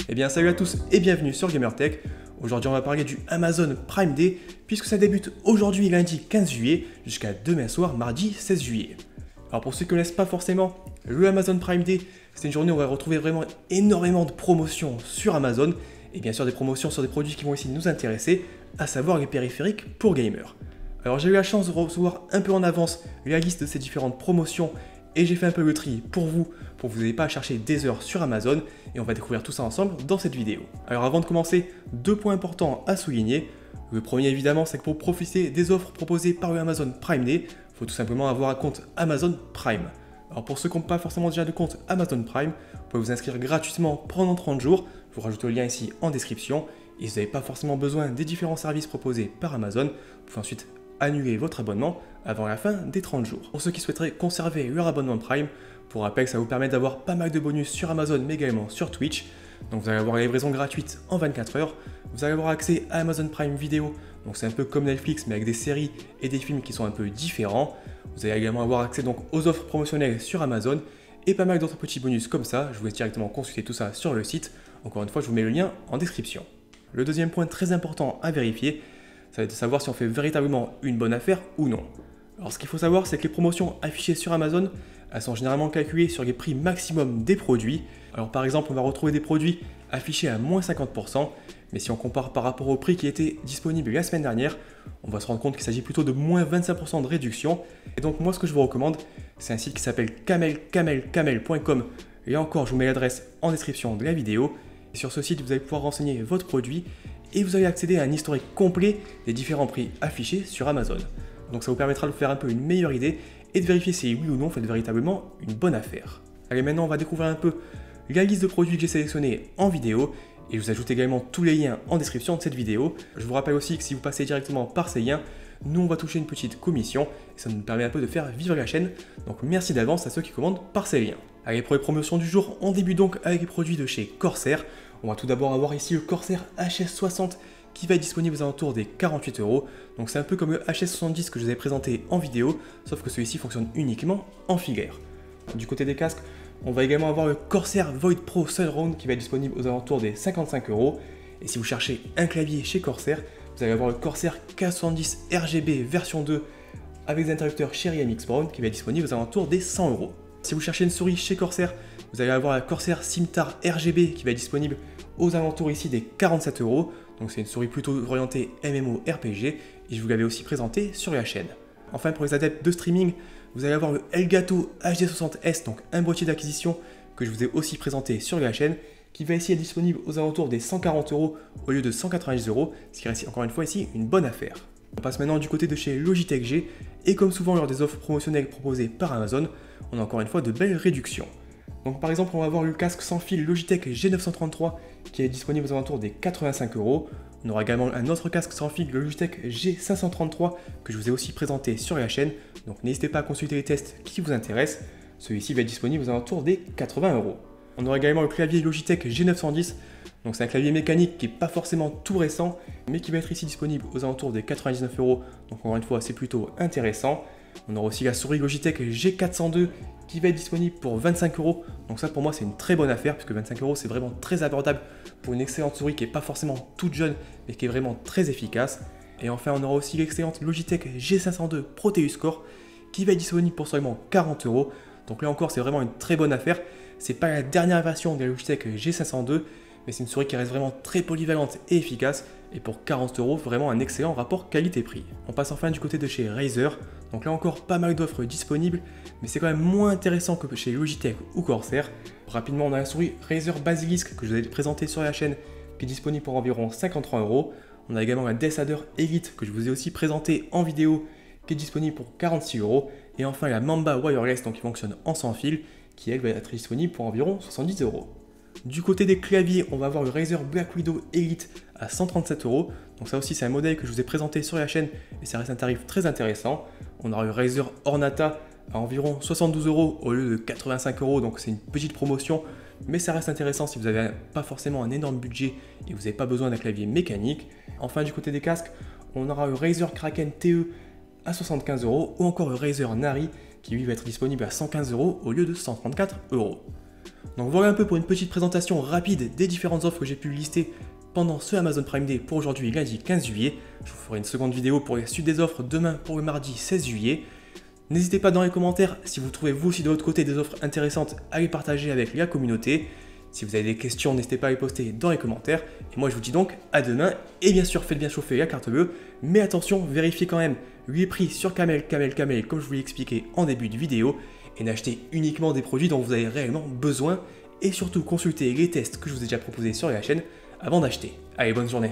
Eh bien salut à tous et bienvenue sur GamerTech. Aujourd'hui on va parler du Amazon Prime Day puisque ça débute aujourd'hui lundi 15 juillet jusqu'à demain soir mardi 16 juillet. Alors pour ceux qui ne connaissent pas forcément, le Amazon Prime Day, c'est une journée où on va retrouver vraiment énormément de promotions sur Amazon et bien sûr des promotions sur des produits qui vont essayer de nous intéresser, à savoir les périphériques pour gamers. Alors j'ai eu la chance de recevoir un peu en avance la liste de ces différentes promotions et j'ai fait un peu le tri pour que vous n'ayez pas à chercher des heures sur Amazon et on va découvrir tout ça ensemble dans cette vidéo. Alors avant de commencer, deux points importants à souligner. Le premier évidemment, c'est que pour profiter des offres proposées par le Amazon Prime Day, il faut tout simplement avoir un compte Amazon Prime. Alors pour ceux qui n'ont pas forcément déjà de compte Amazon Prime, vous pouvez vous inscrire gratuitement pendant 30 jours, je vous rajoute le lien ici en description et si vous n'avez pas forcément besoin des différents services proposés par Amazon, vous pouvez ensuite annuler votre abonnement avant la fin des 30 jours. Pour ceux qui souhaiteraient conserver leur abonnement Prime, pour rappel, ça vous permet d'avoir pas mal de bonus sur Amazon mais également sur Twitch. Donc vous allez avoir la livraison gratuite en 24 heures, vous allez avoir accès à Amazon Prime Video, donc c'est un peu comme Netflix mais avec des séries et des films qui sont un peu différents. Vous allez également avoir accès donc aux offres promotionnelles sur Amazon et pas mal d'autres petits bonus comme ça. Je vous laisse directement consulter tout ça sur le site. Encore une fois, je vous mets le lien en description. Le deuxième point très important à vérifier, ça va être de savoir si on fait véritablement une bonne affaire ou non. Alors ce qu'il faut savoir, c'est que les promotions affichées sur Amazon, elles sont généralement calculées sur les prix maximum des produits. Alors par exemple, on va retrouver des produits affichés à moins 50%, mais si on compare par rapport au prix qui était disponible la semaine dernière, on va se rendre compte qu'il s'agit plutôt de moins 25% de réduction. Et donc moi, ce que je vous recommande, c'est un site qui s'appelle camel.com. Et encore, je vous mets l'adresse en description de la vidéo. Et sur ce site, vous allez pouvoir renseigner votre produit et vous allez accéder à un historique complet des différents prix affichés sur Amazon. Donc ça vous permettra de faire un peu une meilleure idée et de vérifier si oui ou non vous faites véritablement une bonne affaire. Allez, maintenant on va découvrir un peu la liste de produits que j'ai sélectionnés en vidéo et je vous ajoute également tous les liens en description de cette vidéo. Je vous rappelle aussi que si vous passez directement par ces liens, nous on va toucher une petite commission et ça nous permet un peu de faire vivre la chaîne. Donc merci d'avance à ceux qui commandent par ces liens. Allez, pour les promotions du jour, on débute donc avec les produits de chez Corsair. On va tout d'abord avoir ici le Corsair HS60 qui va être disponible aux alentours des 48 €. Donc c'est un peu comme le HS70 que je vous avais présenté en vidéo, sauf que celui-ci fonctionne uniquement en filaire. Du côté des casques, on va également avoir le Corsair Void Pro Surround qui va être disponible aux alentours des 55 €. Et si vous cherchez un clavier chez Corsair, vous allez avoir le Corsair K70 RGB version 2 avec des interrupteurs Cherry MX Brown qui va être disponible aux alentours des 100 €. Si vous cherchez une souris chez Corsair, vous allez avoir la Corsair Scimitar RGB qui va être disponible aux alentours ici des 47 €. Donc c'est une souris plutôt orientée MMORPG et je vous l'avais aussi présenté sur la chaîne. Enfin pour les adeptes de streaming, vous allez avoir le Elgato HD60S, donc un boîtier d'acquisition que je vous ai aussi présenté sur la chaîne, qui va ici être disponible aux alentours des 140 € au lieu de 190 €, ce qui reste encore une fois ici une bonne affaire. On passe maintenant du côté de chez Logitech G et comme souvent lors des offres promotionnelles proposées par Amazon, on a encore une fois de belles réductions. Donc par exemple, on va avoir le casque sans fil Logitech G933 qui est disponible aux alentours des 85 €. On aura également un autre casque sans fil, le Logitech G533 que je vous ai aussi présenté sur la chaîne. Donc n'hésitez pas à consulter les tests qui vous intéressent. Celui-ci va être disponible aux alentours des 80 €. On aura également le clavier Logitech G910. Donc c'est un clavier mécanique qui n'est pas forcément tout récent, mais qui va être ici disponible aux alentours des 99 €. Donc encore une fois, c'est plutôt intéressant. On aura aussi la souris Logitech G402 qui va être disponible pour 25 €. Donc ça pour moi c'est une très bonne affaire puisque 25 € c'est vraiment très abordable pour une excellente souris qui n'est pas forcément toute jeune mais qui est vraiment très efficace. Et enfin on aura aussi l'excellente Logitech G502 Proteus Core qui va être disponible pour seulement 40 €. Donc là encore c'est vraiment une très bonne affaire. C'est pas la dernière version de la Logitech G502 mais c'est une souris qui reste vraiment très polyvalente et efficace. Et pour 40 €, vraiment un excellent rapport qualité-prix. On passe enfin du côté de chez Razer. Donc là encore, pas mal d'offres disponibles, mais c'est quand même moins intéressant que chez Logitech ou Corsair. Rapidement, on a la souris Razer Basilisk que je vous ai présenté sur la chaîne, qui est disponible pour environ 53 €. On a également la Deathadder Elite que je vous ai aussi présenté en vidéo, qui est disponible pour 46 €. Et enfin la Mamba Wireless, donc qui fonctionne en sans fil, qui elle va être disponible pour environ 70 €. Du côté des claviers, on va avoir le Razer Black Widow Elite à 137 €. Donc ça aussi c'est un modèle que je vous ai présenté sur la chaîne et ça reste un tarif très intéressant. On aura le Razer Ornata à environ 72 € au lieu de 85 €, donc c'est une petite promotion, mais ça reste intéressant si vous n'avez pas forcément un énorme budget et vous n'avez pas besoin d'un clavier mécanique. Enfin du côté des casques, on aura le Razer Kraken TE à 75 € ou encore le Razer Nari qui lui va être disponible à 115 € au lieu de 134 €. Donc voilà un peu pour une petite présentation rapide des différentes offres que j'ai pu lister pendant ce Amazon Prime Day pour aujourd'hui lundi 15 juillet. Je vous ferai une seconde vidéo pour la suite des offres demain pour le mardi 16 juillet. N'hésitez pas dans les commentaires si vous trouvez vous aussi de votre côté des offres intéressantes à les partager avec la communauté. Si vous avez des questions, n'hésitez pas à les poster dans les commentaires. Et moi je vous dis donc à demain. Et bien sûr faites bien chauffer la carte bleue. Mais attention, vérifiez quand même les prix sur Camel comme je vous l'ai expliqué en début de vidéo. Et n'achetez uniquement des produits dont vous avez réellement besoin. Et surtout consultez les tests que je vous ai déjà proposés sur la chaîne avant d'acheter. Allez, bonne journée.